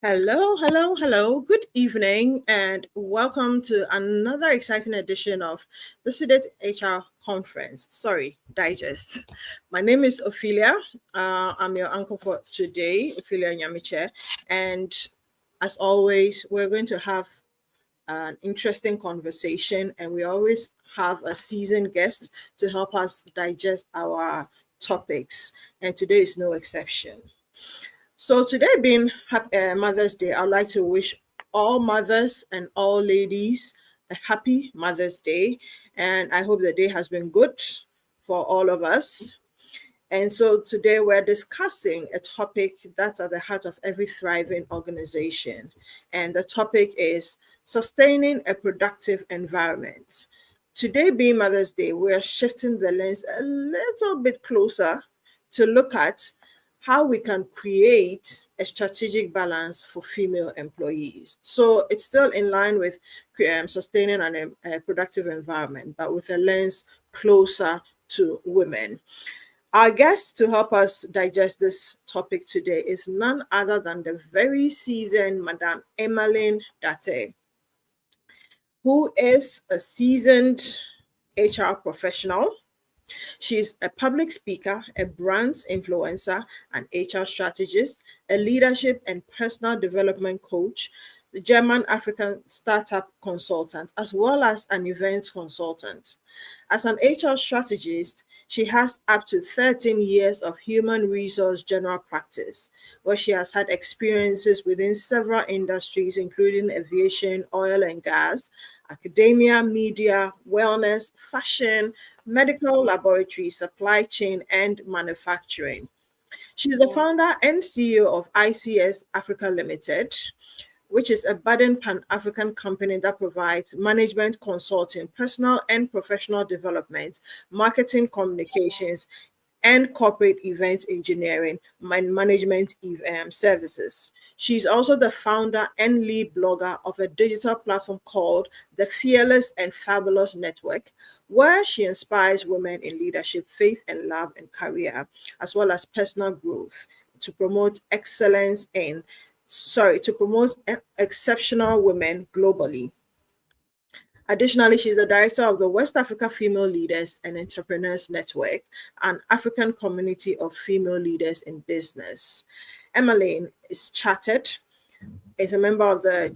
Hello, hello, hello. Good evening, and welcome to another exciting edition of the Student HR Conference. Sorry, Digest. My name is Ophelia. I'm your uncle for today, Ophelia Nyamiche. And as always, we're going to have an interesting conversation, and we always have a seasoned guest to help us digest our topics. And today is no exception. So today being Mother's Day, I'd like to wish all mothers and all ladies a happy Mother's Day. And I hope the day has been good for all of us. And so today we're discussing a topic that's at the heart of every thriving organization. And the topic is sustaining a productive environment. Today being Mother's Day, we're shifting the lens a little bit closer to look at how we can create a strategic balance for female employees. So it's still in line with sustaining a productive environment, but with a lens closer to women. Our guest to help us digest this topic today is none other than the very seasoned Madame Emmeline Date, who is a seasoned HR professional. She's a public speaker, a brand influencer, an HR strategist, a leadership and personal development coach, the German African startup consultant, as well as an event consultant. As an HR strategist, she has up to 13 years of human resource general practice, where she has had experiences within several industries, including aviation, oil and gas, academia, media, wellness, fashion, medical laboratory, supply chain, and manufacturing. She's the founder and CEO of ICS Africa Limited, which is a budding Pan-African company that provides management consulting, personal and professional development, marketing communications, and corporate event engineering and management services. She's also the founder and lead blogger of a digital platform called the Fearless and Fabulous Network, where she inspires women in leadership, faith and love and career, as well as personal growth to promote exceptional women globally. Additionally, she's the director of the West Africa Female Leaders and Entrepreneurs Network, an African community of female leaders in business. Emmeline is a member of the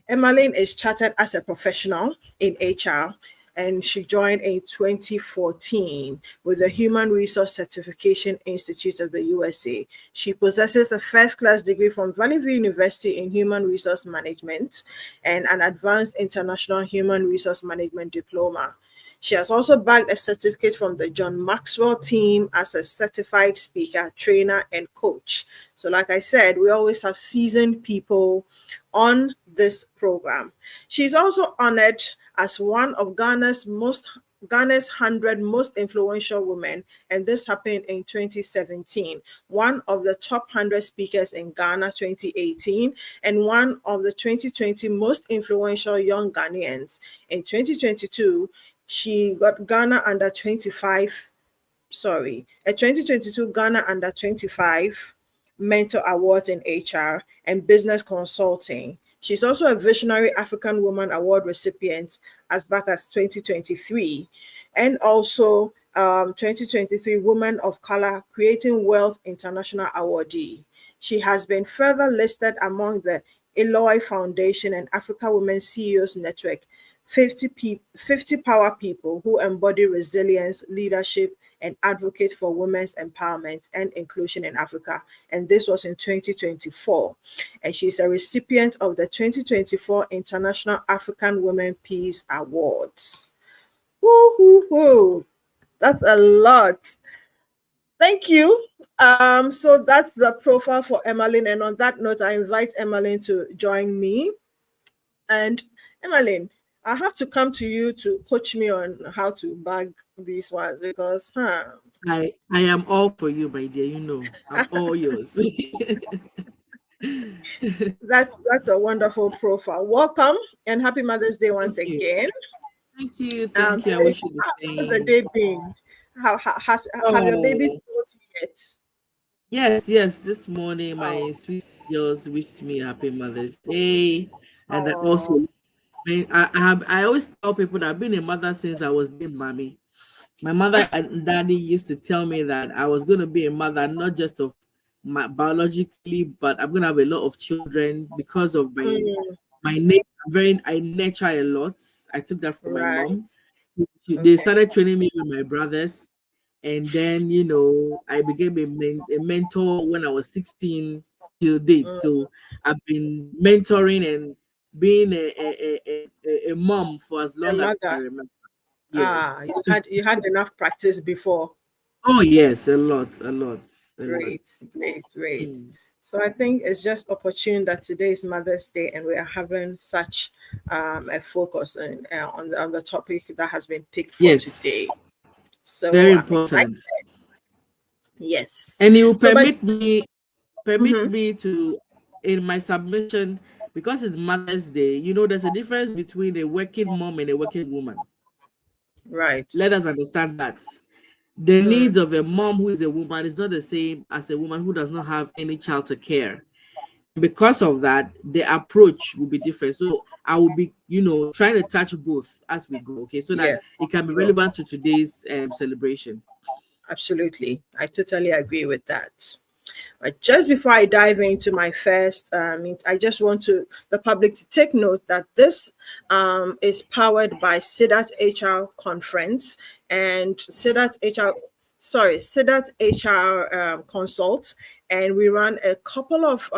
Emmeline is chartered as a professional in HR, and she joined in 2014 with the Human Resource Certification Institute of the USA. She possesses a first-class degree from Valley View University in Human Resource Management and an advanced international Human Resource Management diploma. She has also bagged a certificate from the John Maxwell team as a certified speaker, trainer, and coach. So, like I said, we always have seasoned people on this program. She's also honored as one of Ghana's 100 most influential women, and this happened in 2017. One of the top 100 speakers in Ghana 2018, and one of the 2020 most influential young Ghanaians. In 2022, she got a 2022 Ghana Under 25 Mentor Awards in HR and Business Consulting. She's also a Visionary African Woman Award recipient as back as 2023, and also 2023 Woman of Color Creating Wealth International Awardee. She has been further listed among the Eloy Foundation and Africa Women CEOs Network 50 power people who embody resilience, leadership, and advocate for women's empowerment and inclusion in Africa. And this was in 2024. And she's a recipient of the 2024 International African Women Peace Awards. Woo, woo, woo. That's a lot. Thank you. So that's the profile for Emmeline. And on that note, I invite Emmeline to join me. And Emmeline, I have to come to you to coach me on how to bag these ones because I am all for you, my dear. You know, I'm all yours. that's a wonderful profile. Welcome and happy Mother's Day once Thank you. again. Thank you. Thank you. I Today, wish you the how's the same. day been? Have your babies Oh, told you yet? Yes. This morning, Oh, my sweet girls wished me happy Mother's Day, and I also, oh, I always tell people that I've been a mother since I was named mommy. My mother and daddy used to tell me that I was going to be a mother, not just of my biologically, but I'm going to have a lot of children because of mm, my nature. Very, I nurture a lot. I took that from my right. mom. They Okay. started training me with my brothers, and then I became a mentor when I was 16 till date. Mm, So I've been mentoring and being a mom for as your long as I mother. remember. Yes. Ah, you had enough practice before. Oh yes, a lot, a lot. Great, great, great. Hmm. So I think it's just opportune that today is Mother's Day and we are having such a focus on the topic that has been picked for Yes, today. So very I'm excited. important. Yes. And you So, but permit mhm, me to, in my submission, because it's Mother's Day. There's a difference between a working mom and a working woman. right. Let us understand that the Mm, needs of a mom who is a woman is not the same as a woman who does not have any child to care. Because of that, the approach will be different. So I will be, trying to touch both as we go, okay, so that yeah, it can be sure. relevant to today's celebration. Absolutely. I totally agree with that. But just before I dive into my first, I just want the public to take note that this is powered by SIDAT HR conference and SIDAT HR consult, and we run a couple of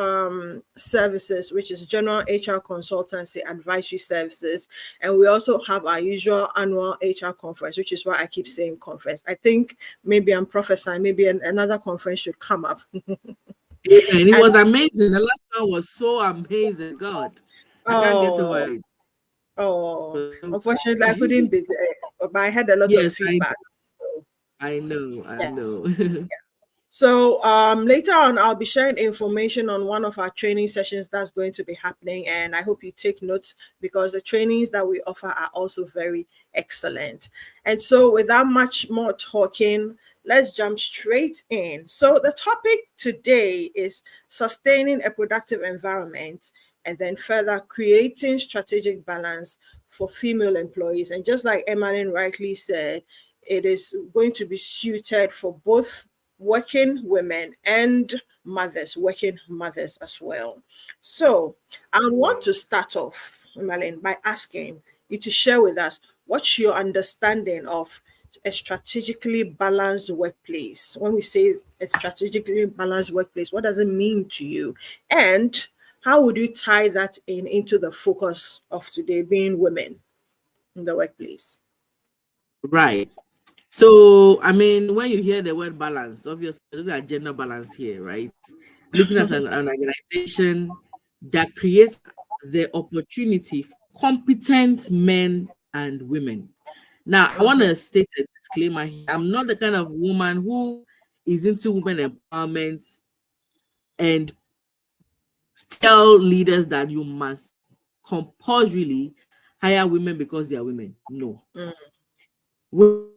services, which is general HR consultancy, advisory services, and we also have our usual annual HR conference, which is why I keep saying conference. I think maybe I'm prophesying, maybe another conference should come up. And it And was amazing. The last one was so amazing. God, I can't get over oh, it. oh, unfortunately, I couldn't be there, but I had a lot of Yes, feedback. So, I yeah. know. So later on, I'll be sharing information on one of our training sessions that's going to be happening, and I hope you take notes because the trainings that we offer are also very excellent. And so, without much more talking, let's jump straight in. So, the topic today is sustaining a productive environment, and then further creating strategic balance for female employees. And just like Emmeline rightly said, it is going to be suited for both working women and working mothers as well. So I want to start off, Malin, by asking you to share with us what's your understanding of a strategically balanced workplace. When we say a strategically balanced workplace, what does it mean to you? And how would you tie that into the focus of today being women in the workplace? Right. So, I mean, when you hear the word balance, obviously, look at gender balance here, right? Looking at an organization that creates the opportunity for competent men and women. Now, I want to state a disclaimer here. I'm not the kind of woman who is into women empowerment and tell leaders that you must compulsorily hire women because they are women. No. Mm, Women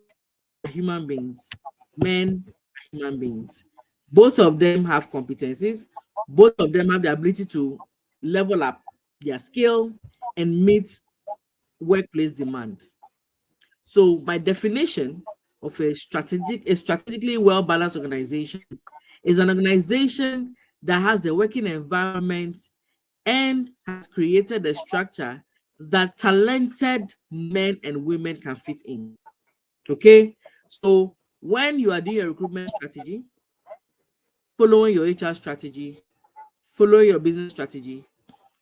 are human beings, men are human beings. Both of them have competencies, both of them have the ability to level up their skill and meet workplace demand. So, my definition of a strategically well-balanced organization is an organization that has the working environment and has created a structure that talented men and women can fit in. Okay. So when you are doing your recruitment strategy, following your HR strategy, following your business strategy,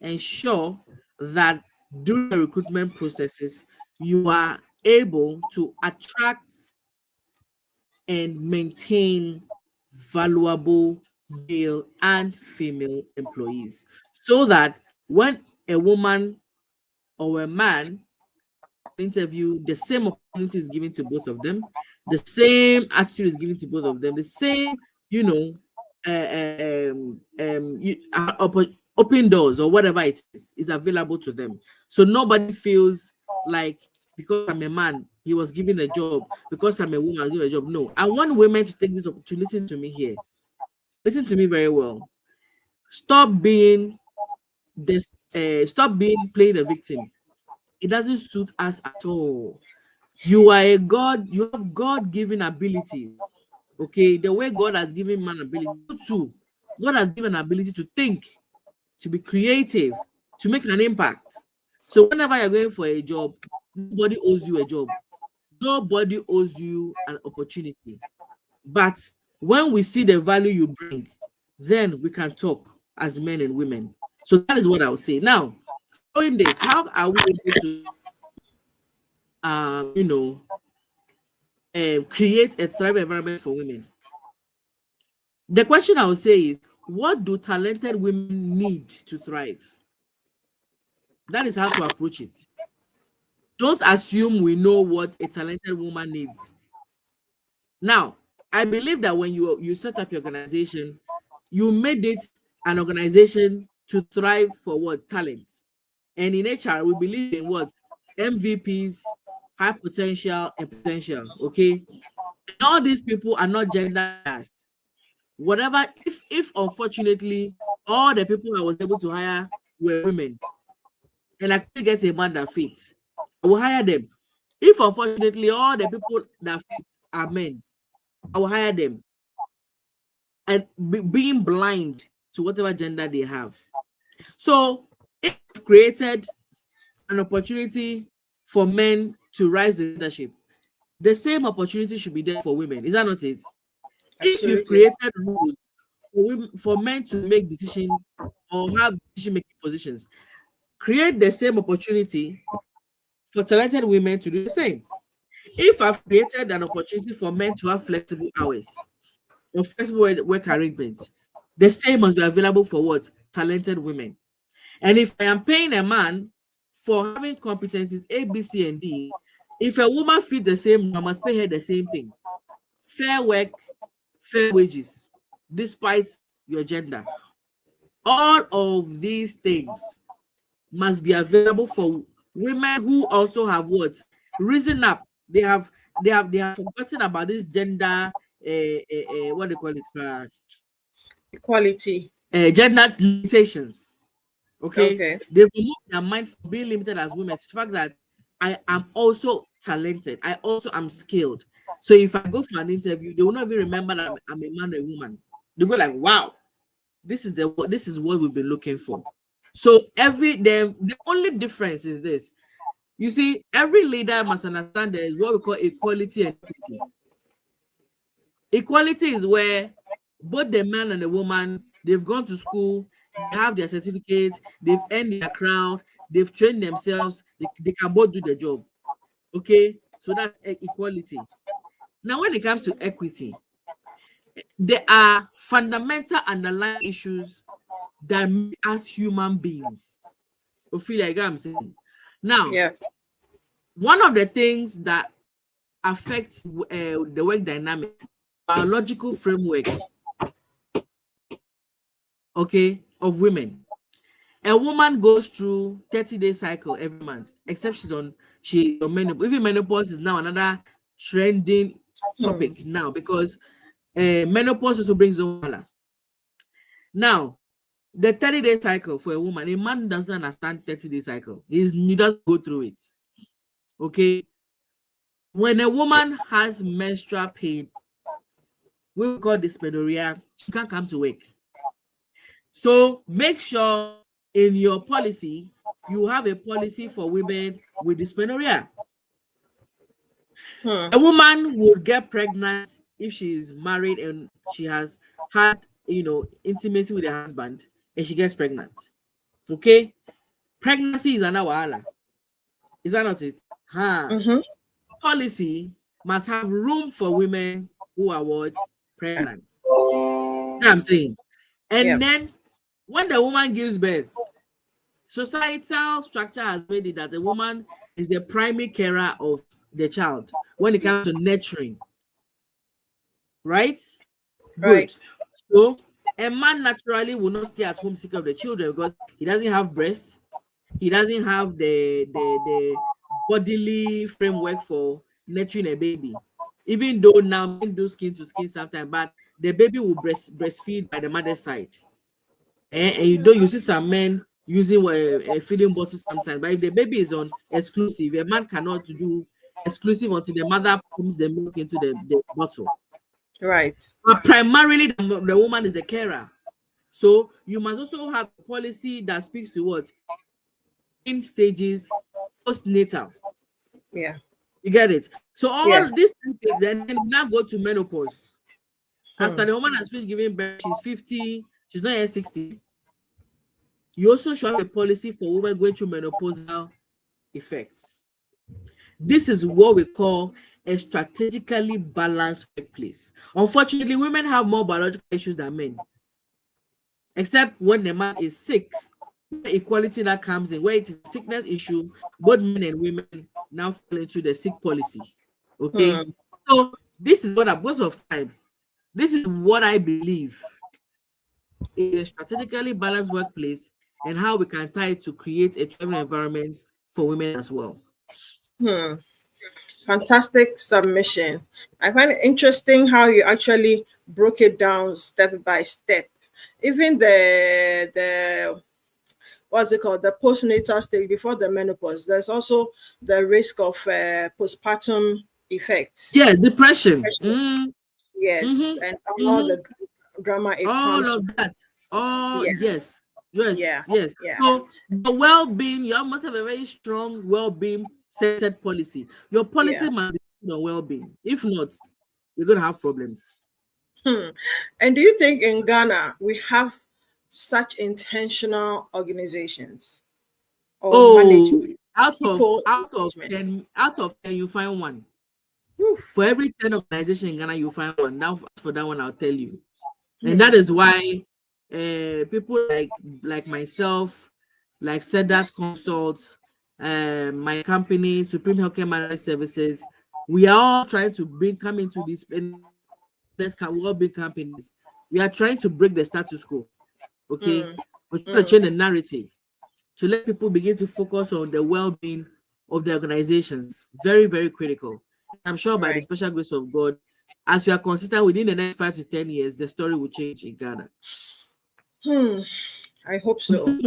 ensure that during the recruitment processes, you are able to attract and maintain valuable male and female employees so that when a woman or a man interview, the same opportunity is given to both of them, the same attitude is given to both of them, the same, you know, open doors or whatever it is available to them. So nobody feels like because I'm a man, he was given a job, because I'm a woman, I was given a job. No, I want women to take this to listen to me here. Listen to me very well. Stop being this. Stop being playing a victim. It doesn't suit us at all. You are a God. You have God-given abilities. Okay, the way God has given man ability, you too. God has given ability to think, to be creative, to make an impact. So whenever you're going for a job, nobody owes you a job. Nobody owes you an opportunity. But when we see the value you bring, then we can talk as men and women. So that is what I would say. Now, following this, how are we able to, you know, create a thriving environment for women? The question I would say is, what do talented women need to thrive? That is how to approach it. Don't assume we know what a talented woman needs. Now, I believe that when you set up your organization, you made it an organization to thrive for what? Talent. And in HR, we believe in what? MVPs, high potential, and potential. Okay. And all these people are not gender biased. Whatever, if unfortunately all the people I was able to hire were women, and I couldn't get a man that fits, I will hire them. If unfortunately all the people that fit are men, I will hire them. And being blind to whatever gender they have. So if we've created an opportunity for men to rise in leadership, the same opportunity should be there for women. Is that not it? If you've Absolutely. created rules for women, for men to make decisions or have decision-making positions, create the same opportunity for talented women to do the same. If I've created an opportunity for men to have flexible hours or flexible work arrangements, the same must be available for what? Talented women. And if I am paying a man for having competencies A, B, C, and D, if a woman fits the same, I must pay her the same thing. Fair work, fair wages, despite your gender. All of these things must be available for women who also have what? Risen up. They have forgotten about this gender what they call it, Equality. gender limitations. Okay, Okay. they've removed their mind from being limited as women to the fact that I am also talented, I also am skilled. So if I go for an interview, they will not even remember that I'm a man or a woman. They go like, wow, this is what we've been looking for. So the only difference is this. You see, every leader must understand there is what we call equality and equity. Equality is where both the man and the woman, they've gone to school, they have their certificates, they've earned their crown, they've trained themselves, they can both do the job. Okay, so that's equality. Now, when it comes to equity, there are fundamental underlying issues that make us human beings. Ophelia, you get what I'm saying? Now, Yeah. one of the things that affects the work dynamic, biological framework, okay, of women. A woman goes through 30-day cycle every month, except she's on menopause. Even menopause is now another trending topic now because menopause also brings on. Now, the 30-day cycle for a woman, a man doesn't understand 30-day cycle. He doesn't go through it. Okay. When a woman has menstrual pain, we call dysmenorrhea, she can't come to work. So make sure in your policy, you have a policy for women with dysmenorrhea. A woman will get pregnant if she is married and she has had, intimacy with her husband and she gets pregnant. Okay? Pregnancy is another wahala. Is that not it? Policy must have room for women who are what? Pregnant. You know what I'm saying? And then when the woman gives birth, societal structure has made it that the woman is the primary carer of the child when it comes to nurturing. Right? Right. Good. So a man naturally will not stay at home to take care of the children because he doesn't have breasts, he doesn't have the bodily framework for nurturing a baby. Even though now men do skin to skin sometimes, but the baby will breastfeed by the mother's side. And you see some men using a feeding bottle sometimes, but if the baby is on exclusive, a man cannot do exclusive until the mother pumps the milk into the bottle. Right. But primarily, the woman is the carer. So you must also have a policy that speaks to what? In stages, postnatal. Yeah. You get it? So Yeah. all these things, then now go to menopause. After the woman has finished giving birth, she's 50, she's not yet 60. You also should have a policy for women going through menopausal effects. This is what we call a strategically balanced workplace. Unfortunately, women have more biological issues than men, except when the man is sick. Equality that comes in, where it is a sickness issue, both men and women now fall into the sick policy. Okay, so this is what most of time, this is what I believe is a strategically balanced workplace and how we can try to create a thriving environment for women as well. Fantastic submission. I find it interesting how you actually broke it down step by step. Even the what's it called, the postnatal stage before the menopause, there's also the risk of postpartum effects. Yeah, depression. Yes, and all the drama it all comes of that. Oh, yeah. yes. Yeah. So the well-being, you must have a very strong well-being centered policy. Your policy must be on well-being. If not, you're going to have problems. And do you think in Ghana we have such intentional organizations or management? Out of 10, you find one. For every 10 organizations in Ghana, you find one. Now, for that one, I'll tell you. And that is why people like myself, like Sedat Consult, my company, Supreme Healthcare Management Services, we are all trying to come into this well-being companies. We are trying to break the status quo. Okay, we're trying to change the narrative to let people begin to focus on the well-being of the organizations. Very, very critical. I'm sure by the special grace of God, as we are consistent within the next 5 to 10 years, the story will change in Ghana. I hope so.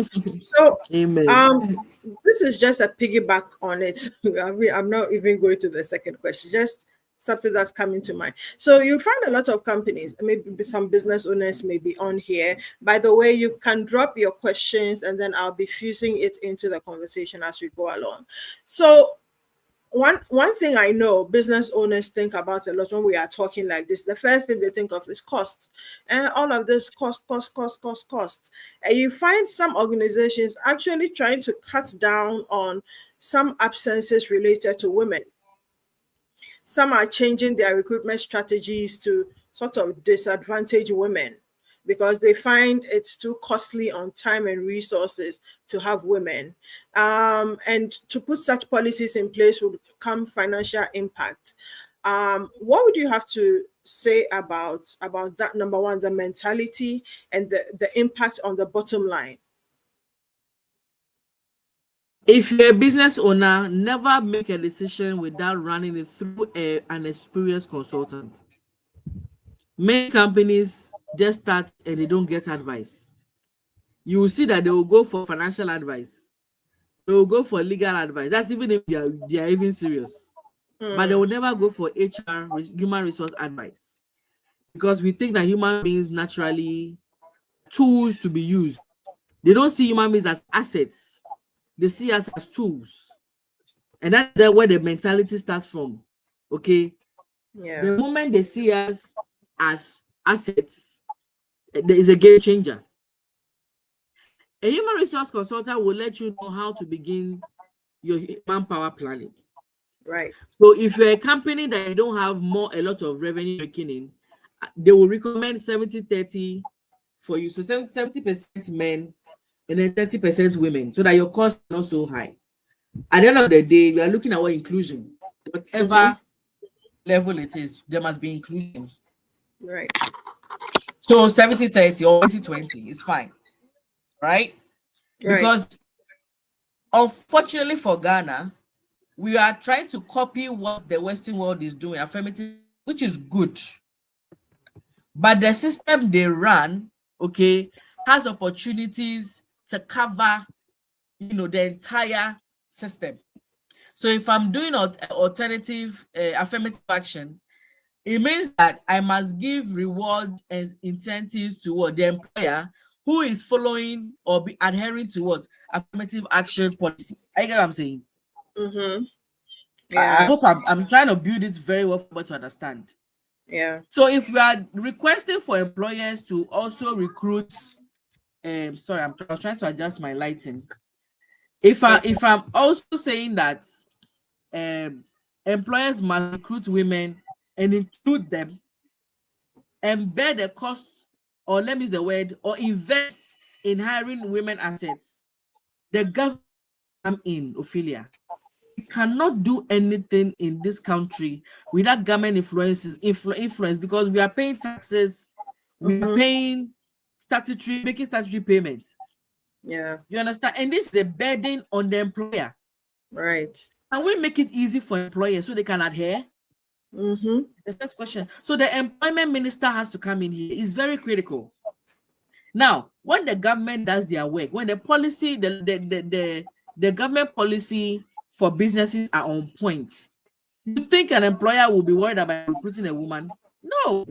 So, Amen. This is just a piggyback on it. I'm not even going to the second question. Just something that's coming to mind. So you find a lot of companies, maybe some business owners may be on here. By the way, you can drop your questions and then I'll be fusing it into the conversation as we go along. So one thing I know business owners think about a lot when we are talking like this, the first thing they think of is cost. And all of this cost. And you find some organizations actually trying to cut down on some absences related to women. Some are changing their recruitment strategies to sort of disadvantage women because they find it's too costly on time and resources to have women. And to put such policies in place would come financial impact. What would you have to say about that? Number one, the mentality and the impact on the bottom line. If you're a business owner, never make a decision without running it through an experienced consultant. Many companies just start and they don't get advice. You will see that they will go for financial advice. They will go for legal advice. That's even if they are even serious. But they will never go for HR, human resource advice. Because we think that human beings naturally tools to be used. They don't see human beings as assets. They see us as tools. And that's where the mentality starts from. Okay? Yeah. The moment they see us as assets, there is a game changer. A human resource consultant will let you know how to begin your manpower planning. Right. So if you're a company that you don't have a lot of revenue making in, they will recommend 70-30 for you. So 70% men and then 30% women, so that your costs are not so high. At the end of the day, we are looking at what inclusion. Whatever level it is, there must be inclusion. Right. So 70-30 or 20-20 is fine. Right? Because unfortunately for Ghana, we are trying to copy what the Western world is doing, affirmative, which is good. but the system they run, okay, has opportunities to cover, the entire system. So if I'm doing alternative affirmative action, it means that I must give rewards and incentives to what the employer who is following or be adhering to what affirmative action policy. I get what I'm saying. Mm-hmm. I Yeah. hope I'm trying to build it very well for people to understand. Yeah. So if we are requesting for employers to also recruit, sorry, I was trying to adjust my lighting. If I'm also saying that employers must recruit women and include them and bear the cost, or let me use the word, or invest in hiring women assets, the government come in, Ophelia. We cannot do anything in this country without government influence, because we are paying taxes, we are paying making statutory payments. Yeah. You understand? And this is a burden on the employer. Right. Can we make it easy for employers so they can adhere? Mm-hmm. The first question. So the employment minister has to come in here. It's very critical. Now, when the government does their work, when the policy, the government policy for businesses are on point, you think an employer will be worried about recruiting a woman? No.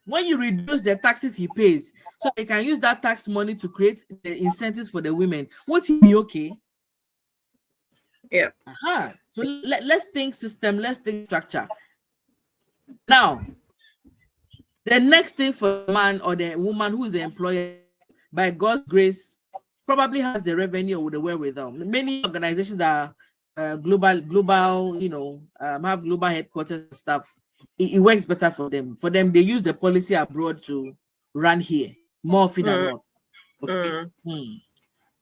When you reduce the taxes he pays, so they can use that tax money to create the incentives for the women, won't he be okay? Yeah. So let's think system, let's think structure. Now, the next thing for the man or the woman who is the employer, by God's grace, probably has the revenue or the wherewithal. Many organizations that are global, have global headquarters and stuff. It works better for them. For them, they use the policy abroad to run here more often than not. Okay.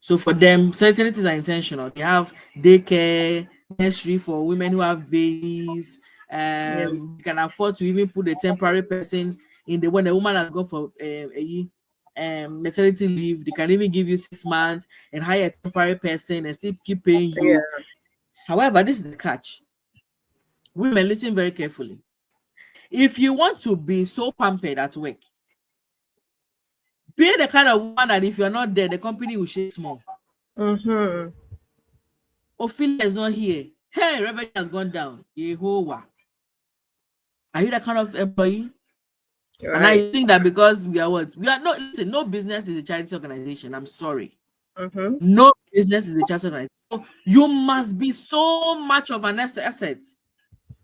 So for them, certain things are intentional. They have daycare, nursery for women who have babies. You can afford to even put a temporary person in when the woman has gone for maternity leave. They can even give you 6 months and hire a temporary person and still keep paying you. Yeah. However, this is the catch. Women, listen very carefully. If you want to be so pampered at work, be the kind of woman that if you're not there, the company will shake small. Ophelia is not here. Hey, revenue has gone down. Yehovah. Are you that kind of employee? Right. And I think that because we are what? We are not, listen, no business is a charity organization. I'm sorry. No business is a charity organization. So you must be so much of an asset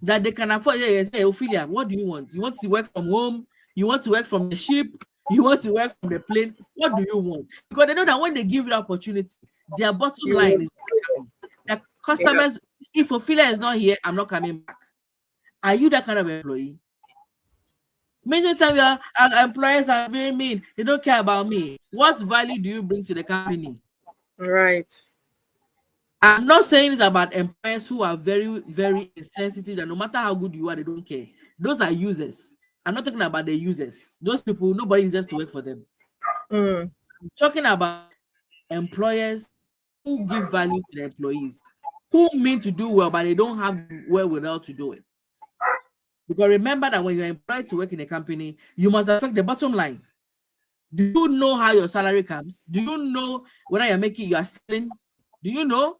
that they can afford. Say, Ophelia, what do you want? You want to work from home? You want to work from the ship? You want to work from the plane? What do you want? Because they know that when they give you the opportunity, their bottom line is that customers, if Ophelia is not here, I'm not coming back. Are you that kind of employee? Many times our employers are very mean. They don't care about me. What value do you bring to the company? Right. I'm not saying it's about employers who are very, very insensitive, that no matter how good you are, they don't care. Those are users. I'm not talking about the users. Those people, nobody is just to work for them. I'm talking about employers who give value to the employees, who mean to do well, but they don't have wherewithal to do it. Because remember that when you're employed to work in a company, you must affect the bottom line. Do you know how your salary comes? Do you know whether you are selling? Do you know?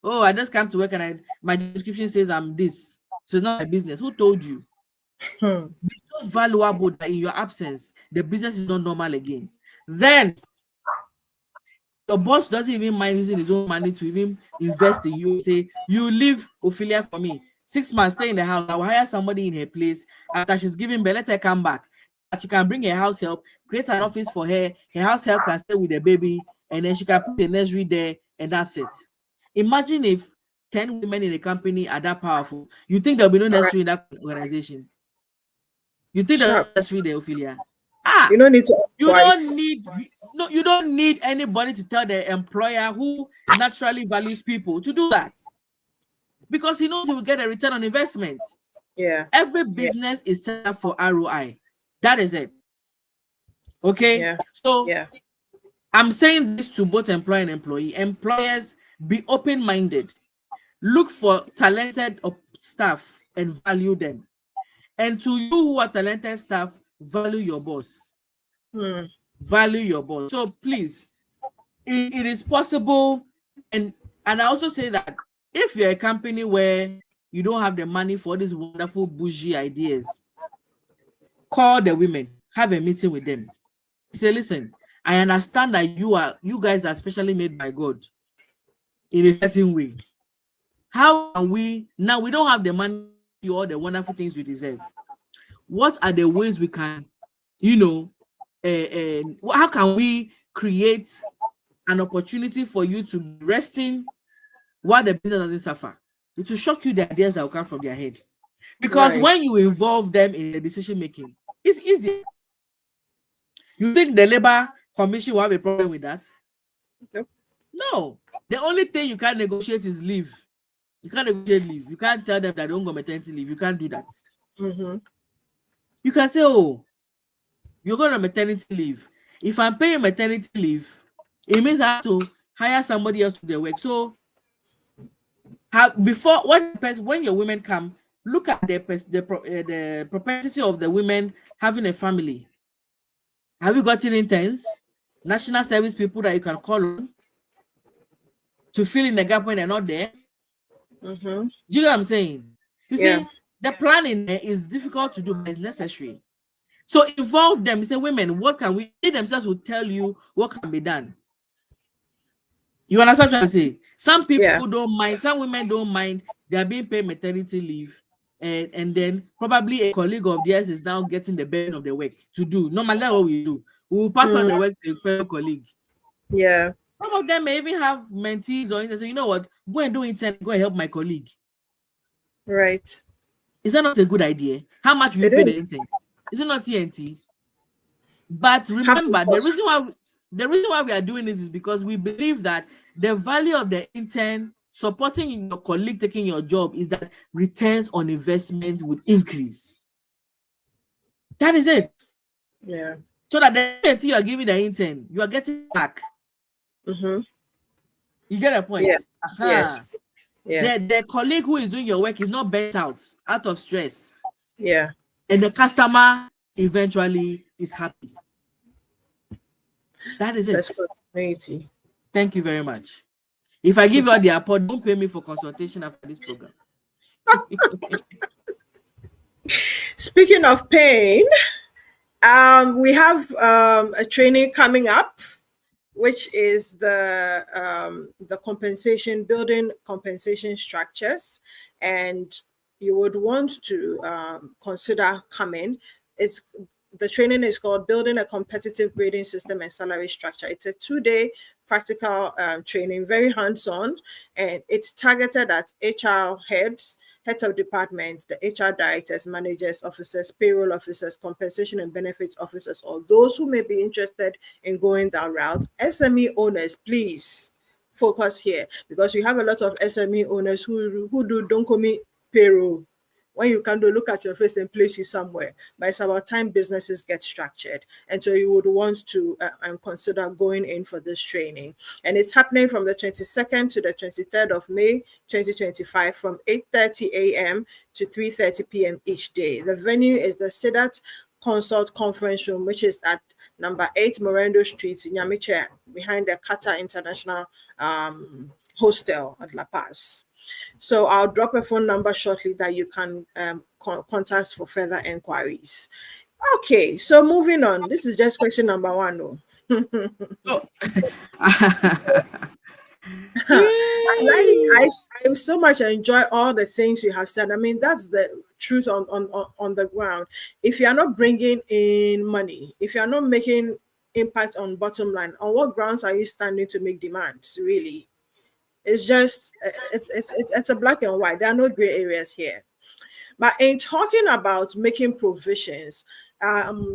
Oh, I just come to work and my description says I'm this. So it's not my business. Who told you? It's so valuable that in your absence, the business is not normal again. Then your boss doesn't even mind using his own money to even invest in you. Say, you leave Ophelia for me. 6 months, stay in the house. I will hire somebody in her place. After she's giving birth, let her come back. She can bring her house help, create an office for her. Her house help can stay with the baby, and then she can put the nursery there, and that's it. Imagine if 10 women in the company are that powerful. You think there'll be no nursery in that organization? You think there's no nursery there, Ophelia? You don't need to. You don't need anybody to tell the employer who naturally values people to do that, because he knows he will get a return on investment. Yeah. Every business is set up for ROI. That is it. Okay. Yeah. So I'm saying this to both employer and employee. Employers, be open-minded. Look for talented staff and value them. And to you who are talented staff, value your boss. Mm. Value your boss. So please, it is possible. And I also say that if you're a company where you don't have the money for these wonderful bougie ideas, call the women, have a meeting with them. Say, listen, I understand that you guys are specially made by God in a certain way. How can we now? We don't have the money to all the wonderful things we deserve. What are the ways we can, how can we create an opportunity for you to be resting while the business doesn't suffer? It will shock you the ideas that will come from their head. Because Right. when you involve them in the decision making, it's easier. You think the Labor Commission will have a problem with that? Nope. No. The only thing you can't negotiate is leave. You can't negotiate leave. You can't tell them that they don't go maternity leave. You can't do that. Mm-hmm. You can say, oh, you're going on maternity leave. If I'm paying maternity leave, it means I have to hire somebody else to do the work. So before when your women come, look at the propensity of the women having a family. Have you gotten interns, national service people that you can call on to fill in the gap when they're not there? Mm-hmm. Do you know what I'm saying? You Yeah. see, the planning is difficult to do, but it's necessary. So involve them. You say, women, what can we? They themselves will tell you what can be done. You understand what I'm saying? Some people don't mind. Some women don't mind. They are being paid maternity leave, and then probably a colleague of theirs is now getting the burden of the work to do. Normally, that's what we do. We will pass on the work to a fellow colleague. Yeah. Some of them may even have mentees or anything. So you know what? Go and do intern. Go and help my colleague. Right. Is that not a good idea? How much will you It pay the is. intern? Is it not TNT? But remember, the reason why we are doing it is because we believe that the value of the intern supporting your colleague taking your job is that returns on investment would increase. That is it. Yeah. So that the intern you are giving the intern, you are getting back. Mm-hmm. You get a point? Yeah. Yes. Yeah. The colleague who is doing your work is not burnt out of stress. Yeah. And the customer eventually is happy. That is it. That's continuity. Thank you very much. If I give you all the apport, don't pay me for consultation after this program. Speaking of pain, we have a training coming up, which is the compensation, building compensation structures, and you would want to consider coming. The training is called Building a Competitive Grading System and Salary Structure. It's a 2-day practical training, very hands-on, and it's targeted at HR heads of departments, the HR directors, managers, officers, payroll officers, compensation and benefits officers, or those who may be interested in going that route. SME owners, please focus here, because we have a lot of SME owners who don't commit payroll. When you can do, look at your face and place you somewhere. But it's about time businesses get structured. And so you would want to consider going in for this training. And it's happening from the 22nd to the 23rd of May, 2025, from 8:30 a.m. to 3:30 p.m. each day. The venue is the Sidat Consult Conference Room, which is at number 8 Morendo Street, Nyamiche, behind the Qatar International Hostel at La Paz. So I'll drop a phone number shortly that you can contact for further inquiries. Okay, so moving on. This is just question number 1. Oh. I so much enjoy all the things you have said. I mean, that's the truth on the ground. If you are not bringing in money, if you are not making impact on bottom line, on what grounds are you standing to make demands, really? It's just, it's a black and white. There are no gray areas here. But in talking about making provisions,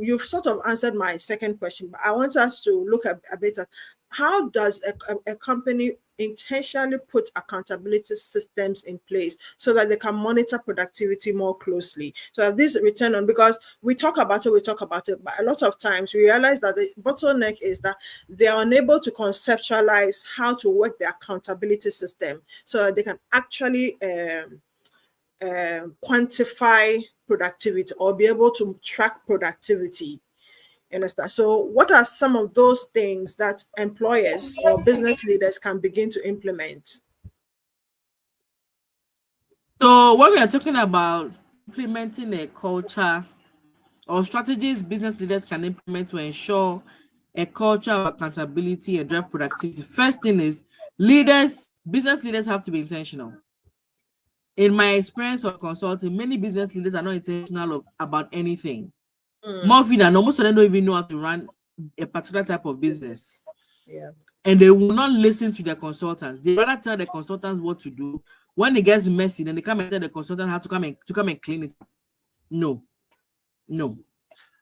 you've sort of answered my second question, but I want us to look a bit at how does a company intentionally put accountability systems in place so that they can monitor productivity more closely. So that this return on, because we talk about it, but a lot of times we realize that the bottleneck is that they are unable to conceptualize how to work the accountability system so that they can actually quantify productivity or be able to track productivity. Understand? So what are some of those things that employers or business leaders can begin to implement? So when we are talking about implementing a culture or strategies business leaders can implement to ensure a culture of accountability and drive productivity, first thing is business leaders have to be intentional. In my experience of consulting, many business leaders are not intentional about anything. More often than not, most of them don't even know how to run a particular type of business. Yeah. And they will not listen to their consultants. They rather tell the consultants what to do. When it gets messy, then they come and tell the consultant how to come and clean it. No.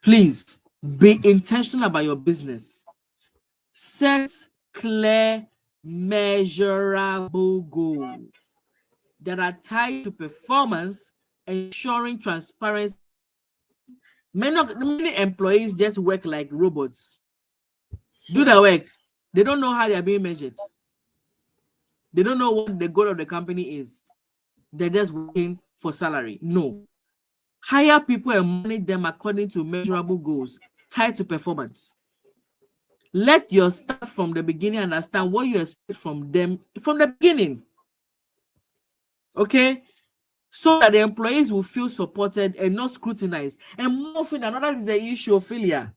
Please be intentional about your business. Set clear, measurable goals that are tied to performance, ensuring transparency. Many employees just work like robots. Do their work. They don't know how they are being measured. They don't know what the goal of the company is. They're just working for salary. No. Hire people and manage them according to measurable goals tied to performance. Let your staff from the beginning understand what you expect from them from the beginning. Okay? So that the employees will feel supported and not scrutinized. And more often than not, is the issue of failure.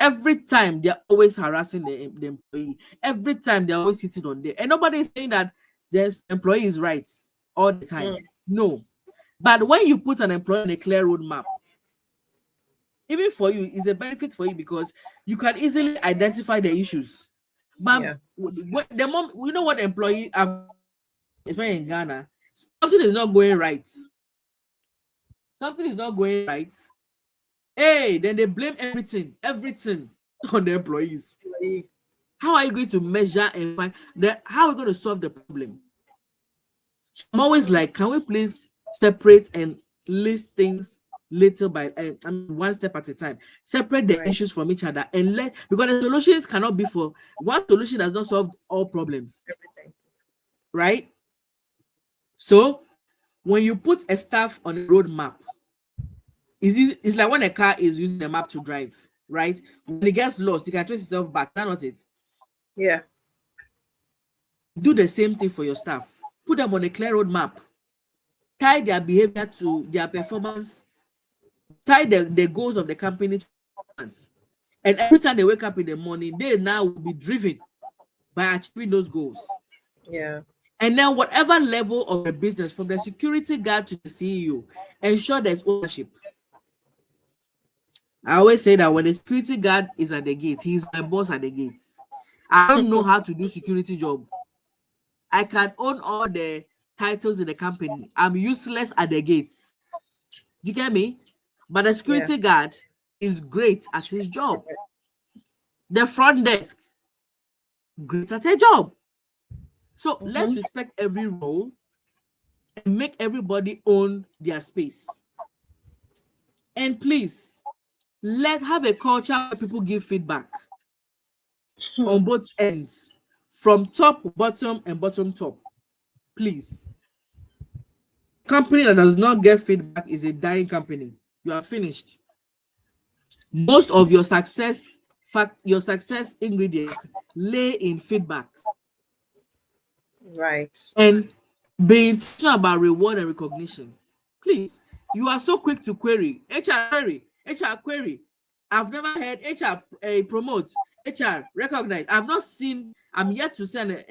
Every time they're always harassing the employee. Every time they're always sitting on there. And nobody is saying that the employee is right all the time. No. But when you put an employee on a clear roadmap, even for you, it's a benefit for you because you can easily identify the issues. But the moment we know what the employee, especially in Ghana, something is not going right. Something is not going right. Hey, then they blame everything on the employees. How are you going to measure and find how are we going to solve the problem? So I'm always like, can we please separate and list things little by one step at a time? Separate the issues from each other and because the solutions cannot be for one solution does not solve all problems. Everything. Right? So when you put a staff on a road map, it's like when a car is using the map to drive, right? When it gets lost, you can trace itself back. That's not it. Yeah. Do the same thing for your staff. Put them on a clear road map. Tie their behavior to their performance. Tie the goals of the company to performance. And every time they wake up in the morning, they now will be driven by achieving those goals. Yeah. And then whatever level of the business, from the security guard to the CEO, ensure there's ownership. I always say that when the security guard is at the gate, he's my boss at the gate. I don't know how to do security job. I can own all the titles in the company. I'm useless at the gates. You get me? But the security guard is great at his job. The front desk, great at a job. So let's respect every role and make everybody own their space. And please, let's have a culture where people give feedback on both ends, from top, bottom, and bottom top. Please. Company that does not get feedback is a dying company. You are finished. Most of your success ingredients lay in feedback. Right. And be intentional about reward and recognition. Please, you are so quick to query. HR query. I've never heard HR promote, HR recognize. I'm yet to send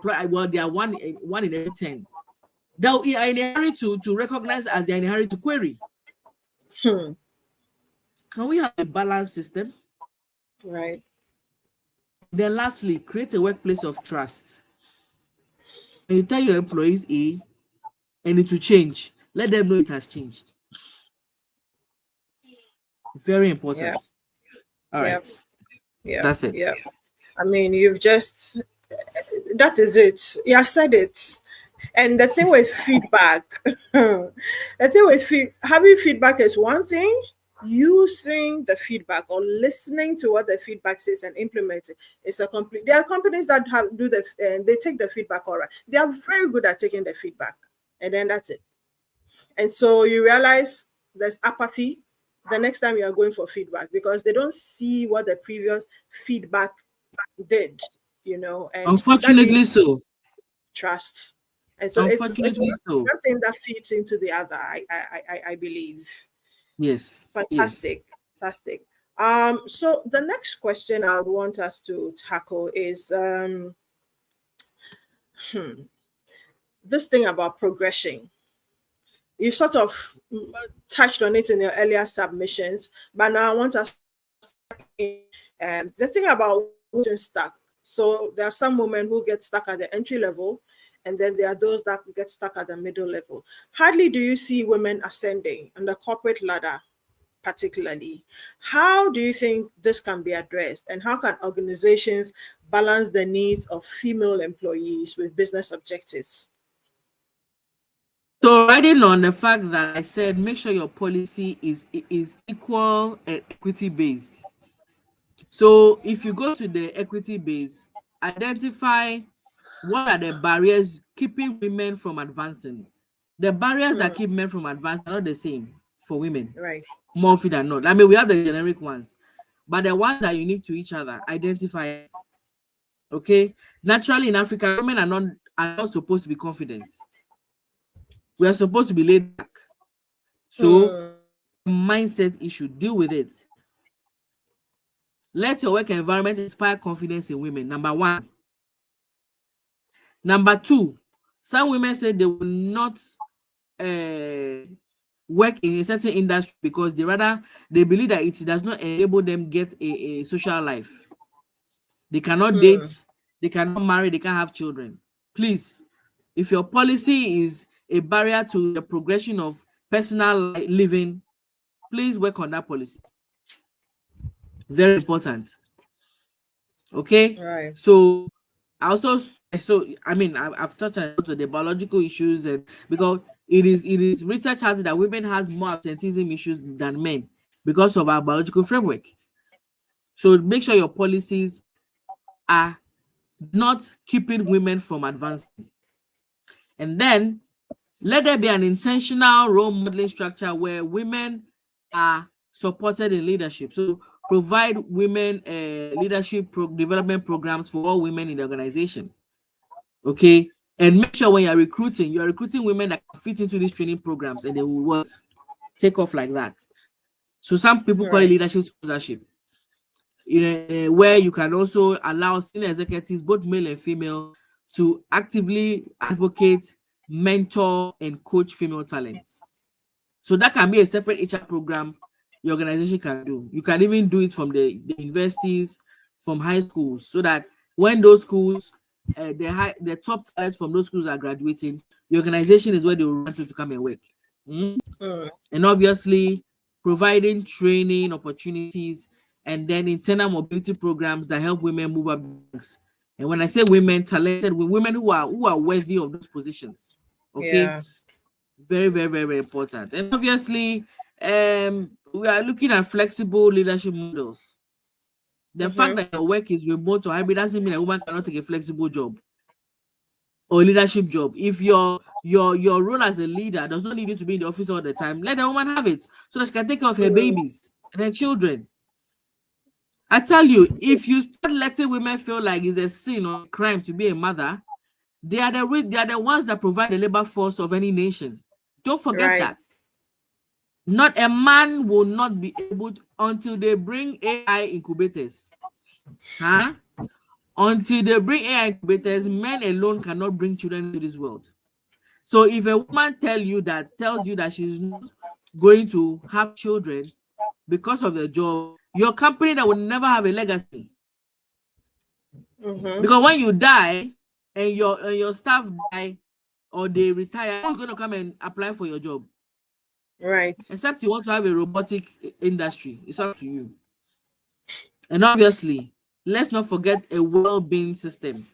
well, they are one in every 10. They are in a hurry to recognize as they are in a hurry to query. Can we have a balanced system? Right. Then lastly, create a workplace of trust. When you tell your employees A and it will change, let them know it has changed. Very important. Yeah. All right. Yeah. That's it. Yeah. I mean, that is it. You have said it. And the thing with feedback, having feedback is one thing. Using the feedback or listening to what the feedback says and implementing is a complete. There are companies that they take the feedback all right. They are very good at taking the feedback, and then that's it. And so you realize there's apathy the next time you are going for feedback, because they don't see what the previous feedback did, and that Unfortunately leads so. trust. And so it's Unfortunately so. one thing that feeds into the other, I believe. Yes. Yes. Fantastic. Fantastic. So the next question I would want us to tackle is this thing about progression. You sort of touched on it in your earlier submissions, but now I want us the thing about getting stuck. So there are some women who get stuck at the entry level, and then there are those that get stuck at the middle level. Hardly do you see women ascending on the corporate ladder, particularly. How do you think this can be addressed, and how can organizations balance the needs of female employees with business objectives? So riding on the fact that I said, make sure your policy is equal and equity based. So if you go to the equity base, identify what are the barriers keeping women from advancing. The barriers that keep men from advancing are not the same for women, Right. more often than not. I mean, we have the generic ones, but the ones that are unique to each other, identify it. Okay. Naturally, in Africa, women are not supposed to be confident. We are supposed to be laid back. So, mindset issue, deal with it. Let your work environment inspire confidence in women. Number one. Number two, some women say they will not work in a certain industry because they believe that it does not enable them get a social life. They cannot date, they cannot marry, they can't have children. Please, if your policy is a barrier to the progression of personal living, please work on that policy. Very important. Okay. Right. So I've touched on the biological issues, and because it is research has it that women has more absenteeism issues than men because of our biological framework. So make sure your policies are not keeping women from advancing. And then let there be an intentional role modeling structure where women are supported in leadership. So provide women leadership development programs for all women in the organization. Okay. And make sure when you're recruiting women that fit into these training programs, and they will take off like that. So some people call it leadership sponsorship. Where you can also allow senior executives, both male and female, to actively advocate, mentor, and coach female talents. So that can be a separate HR program your organization can do. You can even do it from the universities, from high schools, so that when those schools, the top talents from those schools are graduating, the organization is where they will want to come and work. And obviously, providing training opportunities and then internal mobility programs that help women move up ranks. And when I say women, talented women who are worthy of those positions. Okay. Yeah. Very, very, very, very important. And obviously, we are looking at flexible leadership models. The fact that your work is remote or hybrid doesn't mean a woman cannot take a flexible job or leadership job. If your role as a leader does not need you to be in the office all the time, let the woman have it so that she can take care of her babies and her children. I tell you, if you start letting women feel like it's a sin or a crime to be a mother, they are the ones that provide the labor force of any nation. Don't forget that. Not a man will not be able to, until they bring AI incubators. Until they bring AI incubators, men alone cannot bring children into this world. So if a woman tells you that she's not going to have children because of the job, your company that will never have a legacy. Because when you die and your staff die or they retire, who's going to come and apply for your job? Right. Except you want to have a robotic industry. It's up to you. And obviously, let's not forget a well-being system.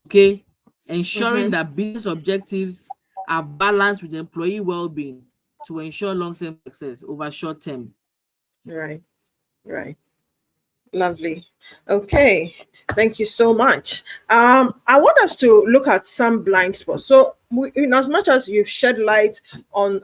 Okay? Ensuring that business objectives are balanced with employee well-being to ensure long-term success over short-term. Right. Lovely. Okay. Thank you so much. I want us to look at some blind spots. So in as much as you've shed light on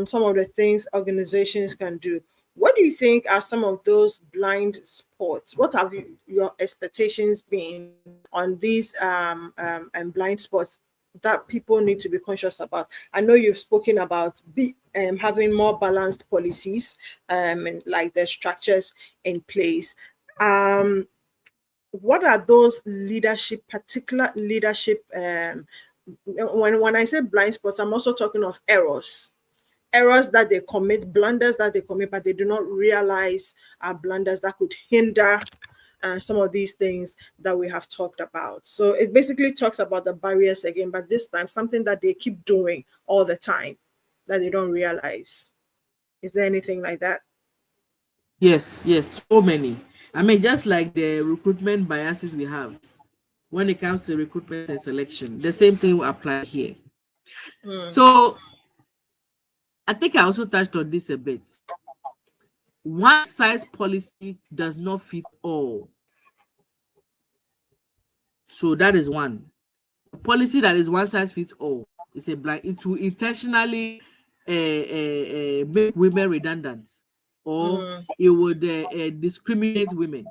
some of the things organizations can do, what do you think are some of those blind spots? What have your expectations been on these and blind spots that people need to be conscious about? I know you've spoken about having more balanced policies and like the structures in place. What are those particular leadership when I say blind spots, I'm also talking of errors that they commit, blunders that they commit, but they do not realize are blunders that could hinder some of these things that we have talked about. So it basically talks about the barriers again, but this time something that they keep doing all the time that they don't realize. Is there anything like that? Yes, so many. I mean, just like the recruitment biases we have when it comes to recruitment and selection, the same thing will apply here. So I think I also touched on this a bit. One size policy does not fit all. So that is one. A policy that is one size fits all is a blind. It will intentionally make women redundant, or it would discriminate women.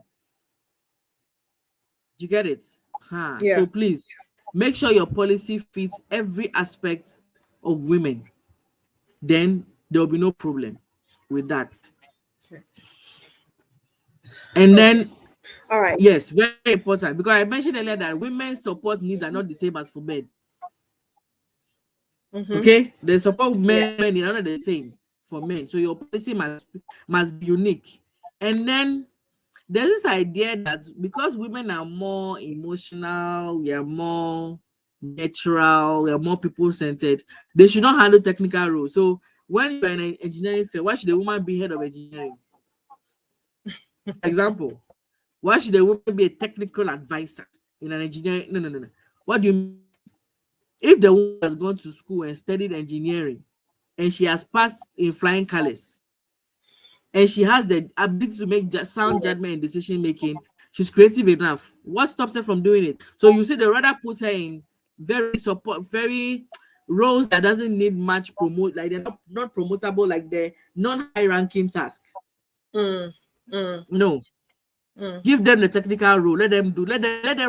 You get it? Yeah. So please make sure your policy fits every aspect of women. Then there will be no problem with that. Okay. And then, all right. Yes, very important, because I mentioned earlier that women's support needs are not the same as for men. Okay, the support men are not the same for men. So your policy must be unique. And then there's this idea that because women are more emotional, we are more natural, we are more people-centered, they should not handle technical roles. So when you're in an engineering field, why should a woman be head of engineering? For example, why should a woman be a technical advisor in an engineering? No. What do you mean? If the woman has gone to school and studied engineering and she has passed in flying colors and she has the ability to make sound judgment and decision making, she's creative enough. What stops her from doing it? So you see, they rather put her in very roles that doesn't need much like they're not promotable, like the non-high ranking task. No. Give them the technical role. Let them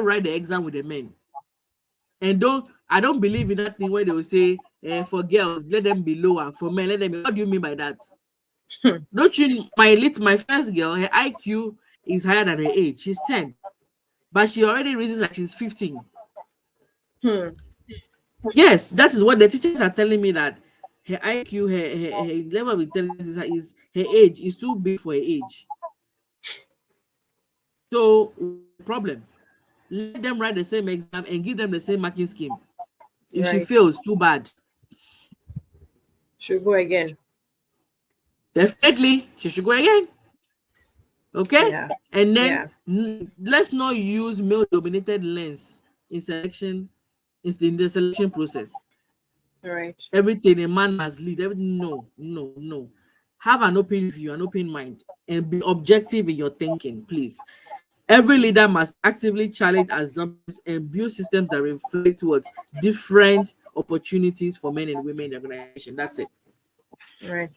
write the exam with the men. And I don't believe in that thing where they will say for girls let them be lower, for men let them be. What do you mean by that? Don't you? My first girl, her IQ is higher than her age. She's 10, but she already reasons like she's 15. Yes, that is what the teachers are telling me, that her IQ, her level of intelligence is her age is too big for her age. So problem, let them write the same exam and give them the same marking scheme. If she fails, too bad. She'll go again. Definitely, she should go again. Okay? Yeah. And then let's not use male-dominated lens in selection, in the selection process. Right. Everything a man must lead. No. Have an open view, an open mind, and be objective in your thinking, please. Every leader must actively challenge assumptions and build systems that reflect what different opportunities for men and women in the organization. That's it. Right.